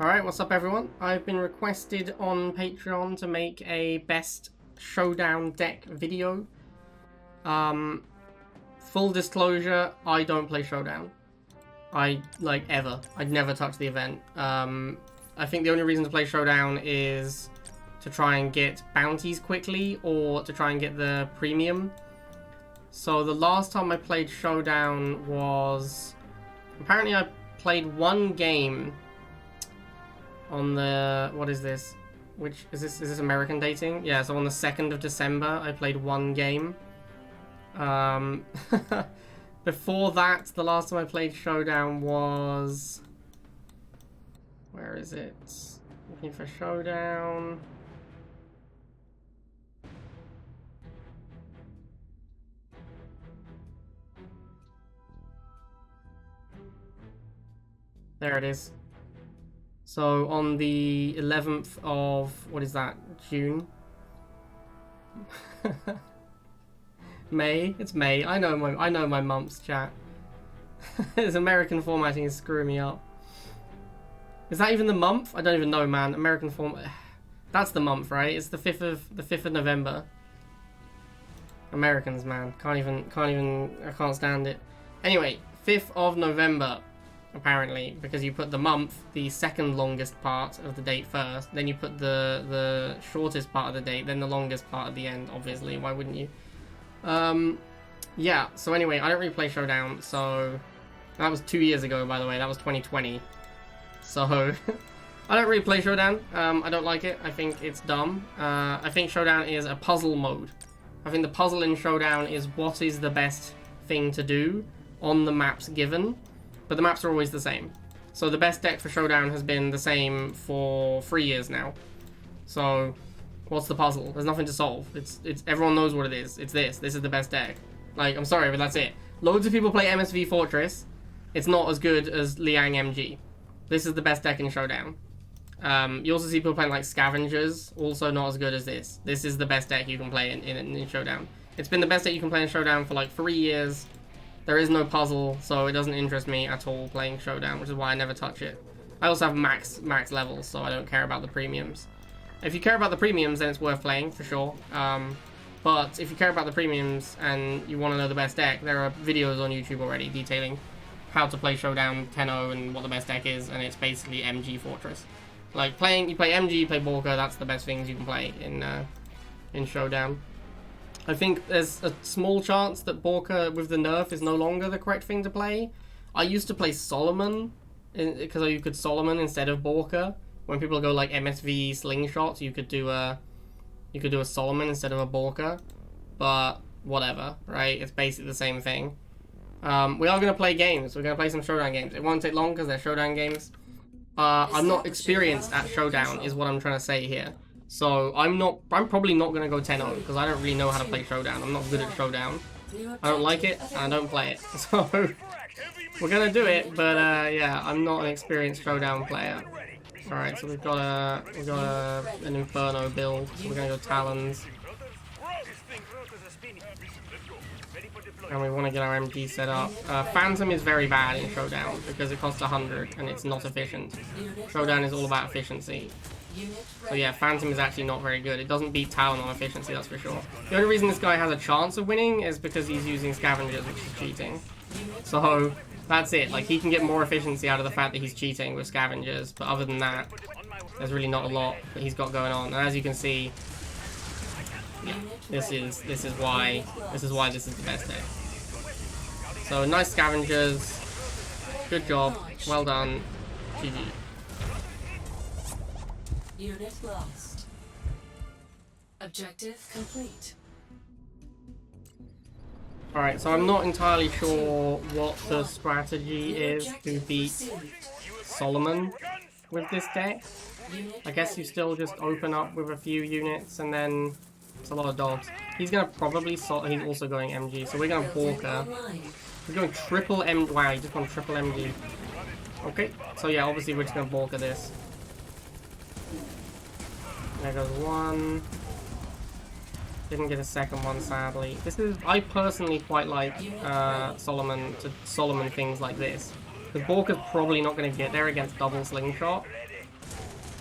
Alright, what's up everyone? I've been requested on Patreon to make a best Showdown deck video. Full disclosure, I don't play Showdown. Ever. I'd never touch the event. I think the only reason to play Showdown is to try and get bounties quickly or to try and get the premium. So the last time I played Showdown was... Apparently I played one game on the... What is this? Which... Is this American dating? Yeah, so on the 2nd of December, I played one game. Before that, the last time I played Showdown was... Where is it? Looking for Showdown. There it is. So on the 11th of, what is that, June? May? It's May. I know my months, chat. This American formatting is screwing me up. Is that even the month? I don't even know, man. American form. That's the month, right? It's the 5th of November. Americans, man. Can't even. I can't stand it. Anyway, 5th of November. Apparently, because you put the month, the second longest part of the date first, then you put the shortest part of the date, then the longest part at the end, obviously. Why wouldn't you? Yeah, so anyway, I don't really play Showdown, so... That was 2 years ago, by the way. That was 2020. So... I don't really play Showdown. I don't like it. I think it's dumb. I think Showdown is a puzzle mode. I think the puzzle in Showdown is what is the best thing to do on the maps given. But the maps are always the same. So the best deck for Showdown has been the same for 3 years now. So what's the puzzle? There's nothing to solve. It's everyone knows what it is. It's this. This is the best deck. Like, I'm sorry, but that's it. Loads of people play MSV Fortress. It's not as good as Liang MG. This is the best deck in Showdown. You also see people playing like Scavengers. Also not as good as this. This is the best deck you can play in Showdown. It's been the best deck you can play in Showdown for like 3 years. There is no puzzle, so it doesn't interest me at all playing Showdown, which is why I never touch it. I also have max levels, so I don't care about the premiums. If you care about the premiums, then it's worth playing, for sure. But if you care about the premiums and you want to know the best deck, there are videos on YouTube already detailing how to play Showdown 10-0 and what the best deck is, and it's basically MG Fortress. Like, you play MG, you play Borka, that's the best things you can play in Showdown. I think there's a small chance that Borka with the nerf is no longer the correct thing to play. I used to play Solomon, because you could Solomon instead of Borka. When people go like MSV slingshots, you could do a Solomon instead of a Borka. But whatever, right? It's basically the same thing. We are going to play games. We're going to play some Showdown games. It won't take long because they're Showdown games. I'm not experienced at Showdown is what I'm trying to say here. So I'm probably not going to go 10-0 because I don't really know how to play Showdown. I'm not good at Showdown. I don't like it and I don't play it. So we're going to do it, but yeah, I'm not an experienced Showdown player. Alright, so we've got an Inferno build. So we're going to go Talons. And we want to get our MG set up. Phantom is very bad in Showdown because it costs 100 and it's not efficient. Showdown is all about efficiency. So yeah, Phantom is actually not very good. It doesn't beat Talon on efficiency, that's for sure. The only reason this guy has a chance of winning is because he's using Scavengers, which is cheating. So that's it. Like, he can get more efficiency out of the fact that he's cheating with Scavengers, but other than that, there's really not a lot that he's got going on. And as you can see, yeah, this is why this is the best deck. So nice Scavengers, good job, well done, GG. Unit lost. Objective complete. Alright, so I'm not entirely sure what the strategy is to beat Solomon with this deck. I guess you still just open up with a few units and then it's a lot of dogs. He's gonna probably he's also going MG, so we're gonna Borka. We're going triple M. Wow, he just gone triple MG. Okay, so yeah, obviously we're just gonna Borka this. There goes one. Didn't get a second one, sadly. I personally quite like Solomon things like this. Because Borka's probably not going to get there against double slingshot.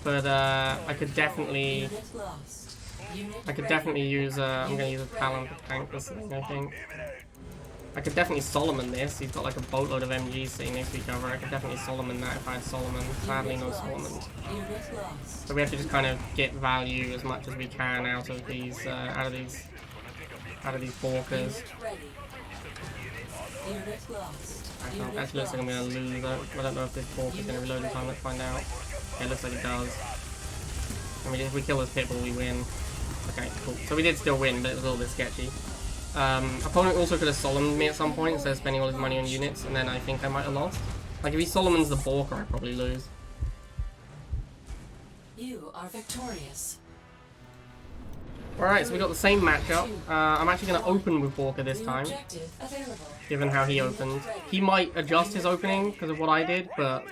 but I could definitely Unit lost. Unit use. I'm gonna use a Talon to tank this thing. I think. I could definitely Solomon this. He's got like a boatload of MGs sitting next to each other. I could definitely Solomon that if I had Solomon. Sadly, no Solomons. Unit lost. So we have to just kind of get value as much as we can out of these Borkers. Unit ready. Unit lost. Actually, looks like I'm gonna lose. I don't know if this Bork is gonna reload in time. Let's find out. Yeah, it looks like it does. I mean, if we kill this Pitbull, we win. Okay, cool. So we did still win, but it was a little bit sketchy. Opponent also could have Solomoned me at some point instead of spending all his money on units, and then I think I might have lost. Like, if he Solomons the Borker, I'd probably lose. You are victorious. Alright, so we got the same matchup. I'm actually going to open with Borker this time, Objective available. given how he opened. He might adjust his opening because of what I did, but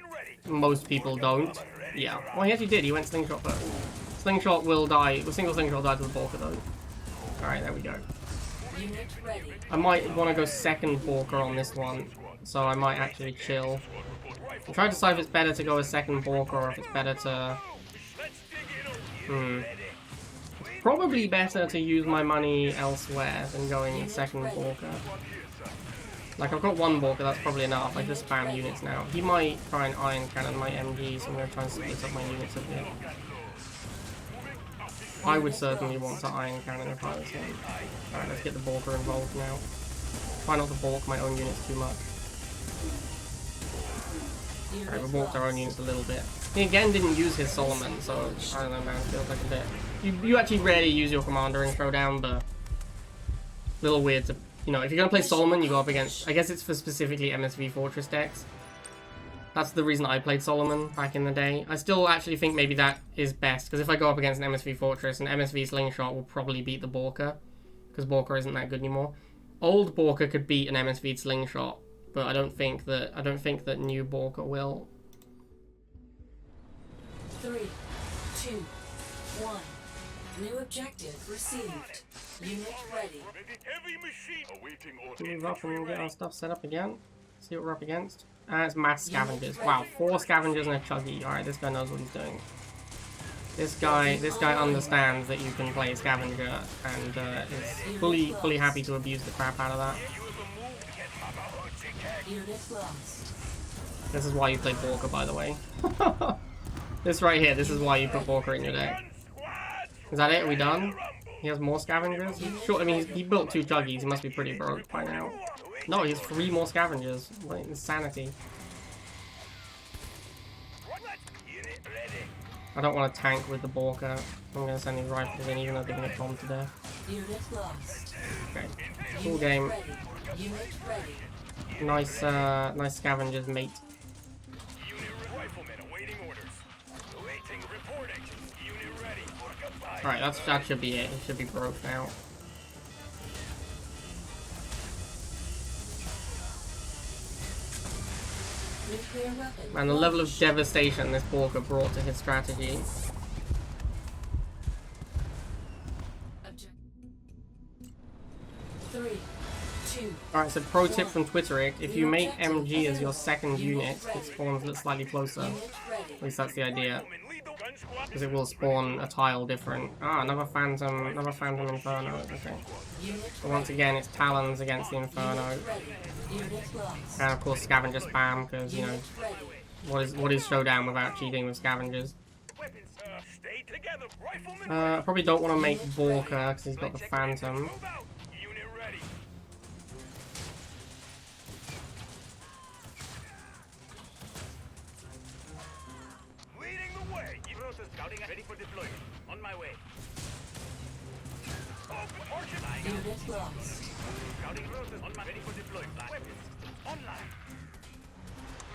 most people don't. Yeah. Well, he actually did. He went Slingshot first. Slingshot will die. The single Slingshot will die to the Borker, though. Alright, there we go. Unit ready. I might want to go second Borker on this one, so I might actually chill. I'm trying to decide if it's better to go a second Borker or if it's better to... It's probably better to use my money elsewhere than going second Borker. Like, I've got one Borker, that's probably enough. I just spam units now. He might try and Iron Cannon my MG, so I'm going to try and split up my units a bit. I would certainly want to Iron Cannon if I was him. Alright, let's get the Borker involved now. Try not to balk my own units too much. Alright, we balked our own units a little bit. He again didn't use his Solomon, so I don't know, man, it feels like a bit. You actually rarely use your commander in Showdown, but a little weird to, you know, if you're gonna play Solomon, you go up against, I guess it's for specifically MSV Fortress decks. That's the reason I played Solomon back in the day. I still actually think maybe that is best, because if I go up against an MSV Fortress, an MSV Slingshot will probably beat the Borker, because Borker isn't that good anymore. Old Borker could beat an MSV Slingshot, but I don't think that new Borker will. 3, 2, 1. New objective received. Unit ready. Move up and get our stuff set up again. See what we're up against. It's mass scavengers. Wow, 4 scavengers and a chuggy. Alright, this guy knows what he's doing. This guy understands that you can play scavenger and is fully happy to abuse the crap out of that. Unit lost. This is why you play Borker, by the way. This right here, this is why you put Borker in your deck. Is that it? Are we done? He has more scavengers? Sure, I mean, he built 2 chuggies. He must be pretty broke by now. No, he has 3 more scavengers. What insanity. I don't want to tank with the Borker. I'm going to send these rifles in, even though they're going to bomb to death. Unit lost. Okay. Cool game. Ready. Unit ready. Nice scavengers, mate. Alright, that should be it. It should be broke now. Nuclear weapon. And the level of devastation this Borker brought to his strategy. Object 3, 2. Alright, so pro tip from Twitteric, if you make MG as your second unit, it spawns slightly closer. Unit ready. At least that's the idea. Because it will spawn a tile different. Ah, another Phantom Inferno. Okay. Unit So once again, it's Talons against the Inferno. ready. Unit lost. And of course Scavenger spam, because, you know, Ready. what is Showdown without cheating with Scavengers? I probably don't want to make Borker, because he's got the Phantom. Ready for deployment. On my way. Unit lost. Scouting rotors on my ready for deployment. Weapons online.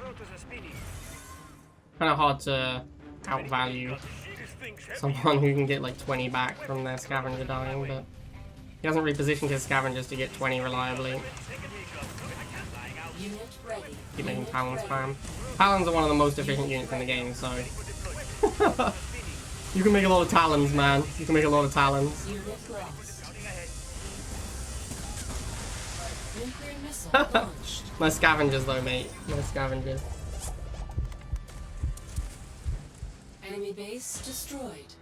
Rotors are spinning. Kind of hard to outvalue someone who can get like 20 back from their Scavenger dying, but he hasn't repositioned his Scavengers to get 20 reliably. Unit ready. Keep making Talon spam. Talons are one of the most efficient units in the game, so... You can make a lot of Talons, man. You can make a lot of Talons. Unit lost. Nuclear missile launched. My Scavengers though, mate. My Scavengers. Enemy base destroyed.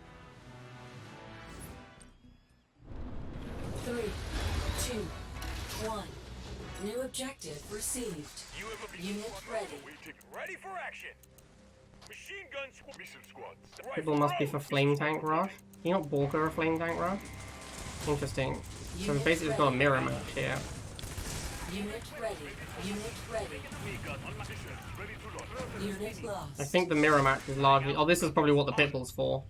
3, 2, 1. New objective received. You have a Unit ready. waiting, ready for action. Machine gun squad, missile squads. People must be for flame tank rush. Can you not Borker a flame tank rush? Interesting. So we've basically got a mirror match here. Unit ready. Unit ready. Unit lost. I think the mirror match is largely... Oh, this is probably what the Pitbull's for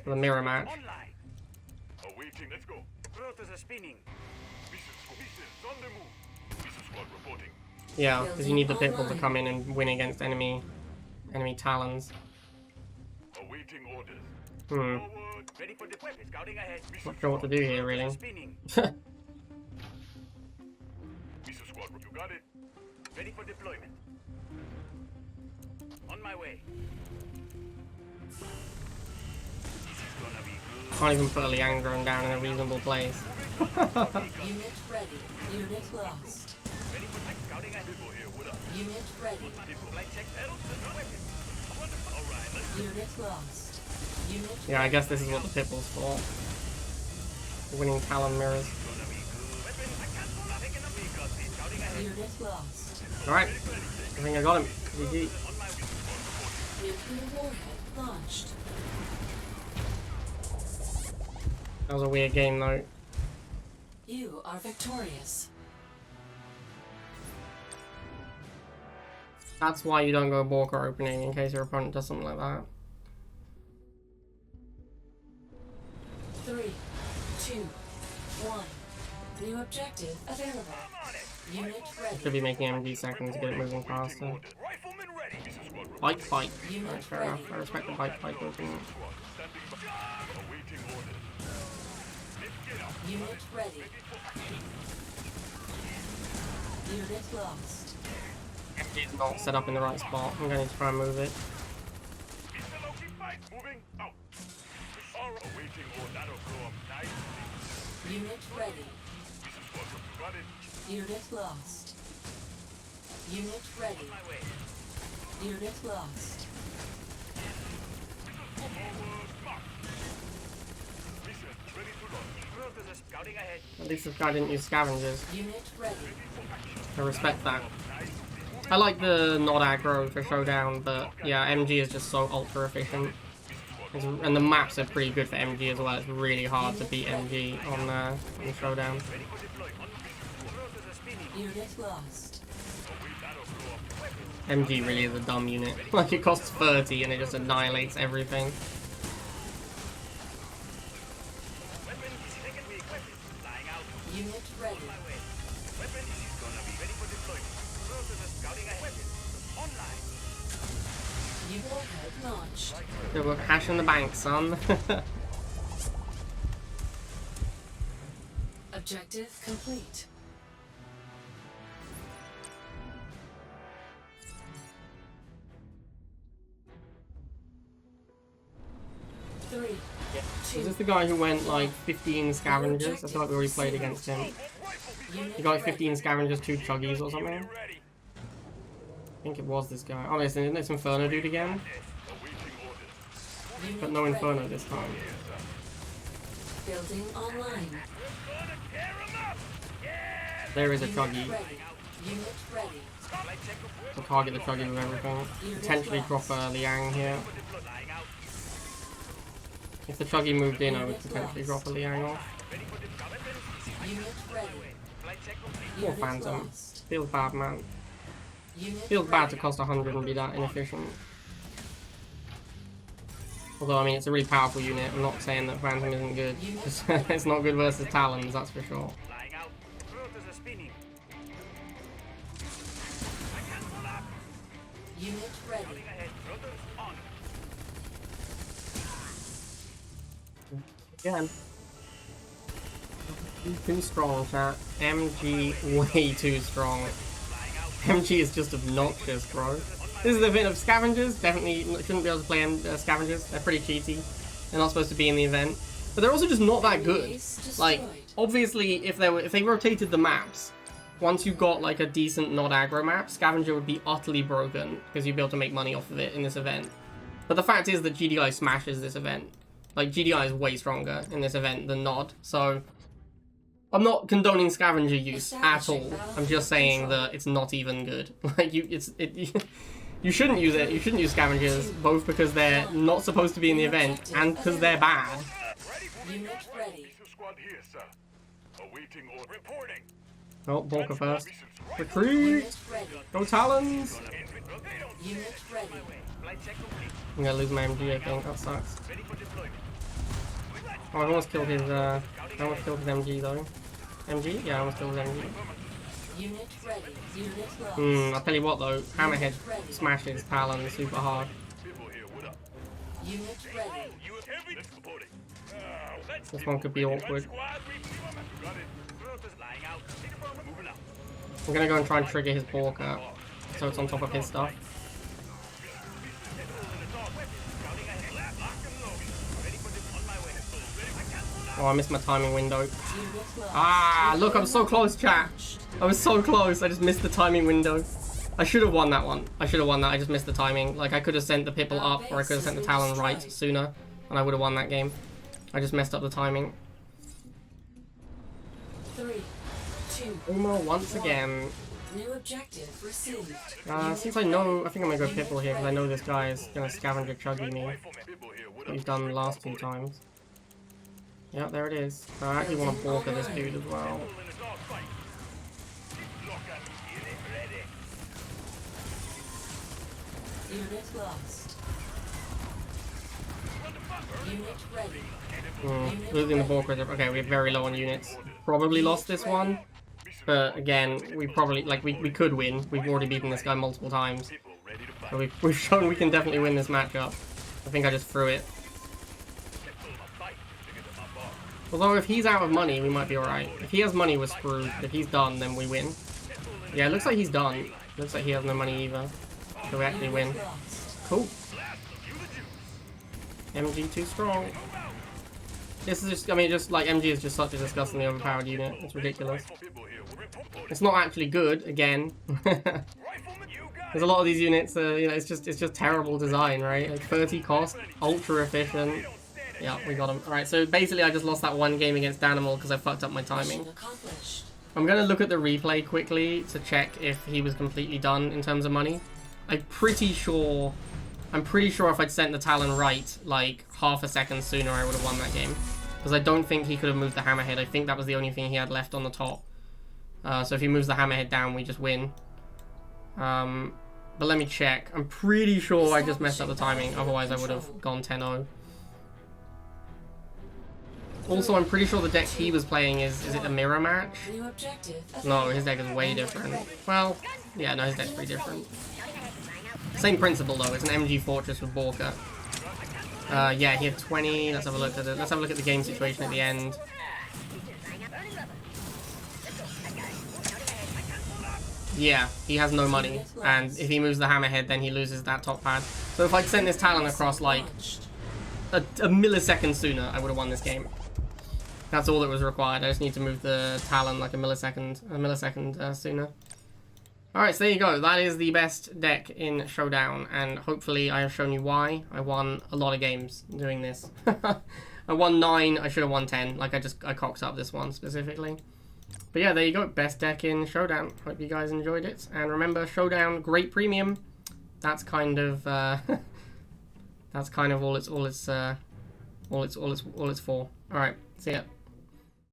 the mirror match. Online. Awaiting, let's go. Rotors are spinning. Missiles on the move. Missile squad reporting. Yeah, because you need the Pitbull to come in and win against enemy Talons. Awaiting orders. Hmm. Forward. Ready for the weapon. Scouting ahead. Not sure what to do here, really. Spinning. Missile squad, you got it. Ready for deployment. On my way. This is gonna be good. Can't even put a Liang drone down in a reasonable place. Unit ready. Unit lost. Ready for tech scouting ahead. People here, what up? Unit ready. People like check pedals and no weapons. Wonderful. All right, let's Unit lost. Unit Yeah, I guess this is what the Pitbull's for. Winning Talon mirrors. gonna be good. Weapon, I can't pull out. Taking a big gun. Scouting ahead. Unit lost. Alright, I think I got him. GG. On my way. Nuclear warhead launched. That was a weird game though. You are victorious. That's why you don't go Borker opening, in case your opponent does something like that. 3, 2, 1. New objective available. I'm on it. Unit ready. Should be making MG second to get it moving faster. Rifleman ready. Missile squad Bike fight. Unit Right, fair enough. I respect the bike fight movement. squad. Standing by. Awaiting orders. Let's get up. Unit ready. Unit lost. MG is not set up in the right spot. I'm going to try and move it. Mr. Loki fight. Moving out. All right. Awaiting order. That'll blow up nice. Unit ready. Missile squad. You got it. Unit lost. Unit ready. My way. Unit lost. Forward. Mark. Mission ready to launch. Rotors are scouting ahead. At least this guy didn't use scavengers. Unit ready. I respect that. I like the not aggro for Showdown, but yeah, MG is just so ultra efficient. And the maps are pretty good for MG as well. It's really hard to beat MG on Showdown. Unit lost. MG really is a dumb unit. Like, it costs 30 and it just annihilates everything. Unit ready. Unit head launched. Yeah, we're cash in the bank, son. Objective complete. Three, Is this the guy who went like 15 scavengers? I feel like we already played against him. He got like 15 scavengers, 2 chuggies or something. I think it was this guy. Oh, isn't this Inferno dude again? But no Inferno this time. Building online. There is a Unit chuggy. ready. Unit ready. To target the chuggy with everything. Potentially drop a Liang here. If the chuggy moved in, I would potentially drop a Liang off. Unit ready. Or Unit Phantom. lost. Feels bad, man. Unit Feels bad to ready. cost 100 and be that inefficient. Although, I mean, it's a really powerful unit. I'm not saying that Phantom isn't good. It's not good versus Talons, that's for sure. Flying out. Rotors are spinning. Unit ready. Ahead. Rotors on. Again. Too strong, chat. MG way too strong. MG is just obnoxious, bro. This is the event of scavengers. Definitely shouldn't be able to play scavengers. They're pretty cheaty. They're not supposed to be in the event. But they're also just not that good. Like, obviously, if they rotated the maps, once you got like a decent not aggro map, scavenger would be utterly broken because you'd be able to make money off of it in this event. But the fact is that GDI smashes this event. Like, GDI is way stronger in this event than NOD, so I'm not condoning scavenger use at all. I'm just saying that it's not even good. Like, you shouldn't use it. You shouldn't use scavengers, both because they're not supposed to be in the event and because they're bad. Unit ready. Missile squad here, sir. Awaiting order. Reporting. Oh, Borka first. Retreat! Unit ready. Go Talons! Unit ready. I'm gonna lose my MG, I think. That sucks. Oh, I almost killed his, MG though. MG? Yeah, I almost killed his MG. Unit ready. Unit lost. I'll tell you what though, Hammerhead smashes Talon super hard. Unit ready. This one could be awkward. I'm gonna go and try and trigger his Borka, so it's on top of his stuff. Oh, I missed my timing window. Ah, look, I'm so close, chat. I was so close, I just missed the timing window. I should have won that one. I should have won that, I just missed the timing. Like, I could have sent the Pipple up, or I could have sent the Talon right sooner, and I would have won that game. I just messed up the timing. 3, 2, Umo once again. new objective received. Since I know, I think I'm gonna go Pipple here, because I know this guy is gonna scavenger chuggy me. What he's done the last 2 times. Yeah, there it is. I actually want to Borka this dude as well. Unit lost. Unit ready. Losing the Borka. Okay, we're very low on units. Probably lost this one. But again, we probably, like, we could win. We've already beaten this guy multiple times. So we've shown we can definitely win this matchup. I think I just threw it. Although if he's out of money, we might be alright. If he has money, we're screwed. If he's done, then we win. Yeah, it looks like he's done. Looks like he has no money either. So we actually win. Cool. MG too strong. This is just, I mean, just like MG is just such a disgustingly overpowered unit. It's ridiculous. It's not actually good, again. There's a lot of these units, you know, it's just terrible design, right? Like 30 cost, ultra efficient. Yeah, we got him. Alright, so basically I just lost that one game against Danimal because I fucked up my timing. I'm going to look at the replay quickly to check if he was completely done in terms of money. I'm pretty sure if I'd sent the Talon right, like, half a second sooner, I would have won that game. Because I don't think he could have moved the Hammerhead. I think that was the only thing he had left on the top. So if he moves the Hammerhead down, we just win. But let me check. I'm pretty sure I just messed up the timing. Otherwise, I would have gone 10-0. Also, I'm pretty sure the deck he was playing is it a mirror match? No, his deck is way different. Well, yeah, no, his deck's pretty different. Same principle though, it's an MG Fortress with Borka. Yeah, he had 20, let's have a look at it. Let's have a look at the game situation at the end. Yeah, he has no money, and if he moves the Hammerhead, then he loses that top pad. So if I'd sent this Talon across like a millisecond sooner, I would have won this game. That's all that was required. I just need to move the Talon like a millisecond sooner. Alright, so there you go. That is the best deck in Showdown, and hopefully I have shown you why. I won a lot of games doing this. I won 9, I should have won 10. Like, I cocked up this one specifically. But yeah, there you go. Best deck in Showdown. Hope you guys enjoyed it. And remember, Showdown, great premium. That's kind of that's kind of all it's for. Alright, see ya.